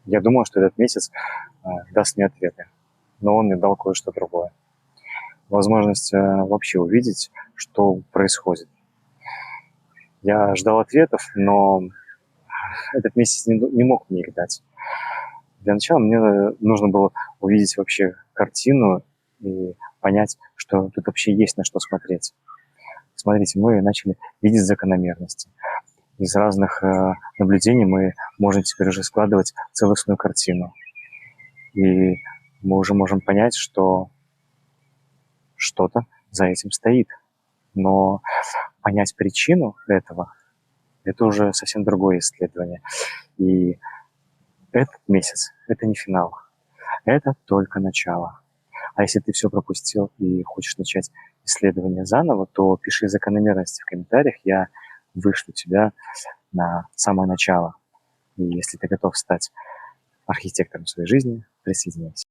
Я думал, что этот месяц даст мне ответы, но он мне дал кое-что другое. Возможность вообще увидеть, что происходит. Я ждал ответов, но этот месяц не мог мне их дать. Для начала мне нужно было увидеть вообще картину и понять, что тут вообще есть на что смотреть. Смотрите, мы начали видеть закономерности. Из разных наблюдений мы можем теперь уже складывать целостную картину. И мы уже можем понять, что что-то за этим стоит. Но понять причину этого – это уже совсем другое исследование. И этот месяц – это не финал. Это только начало. А если ты все пропустил и хочешь начать исследование заново, то пиши закономерности в комментариях. Я вышлю тебя на самое начало. И если ты готов стать архитектором своей жизни, присоединяйся.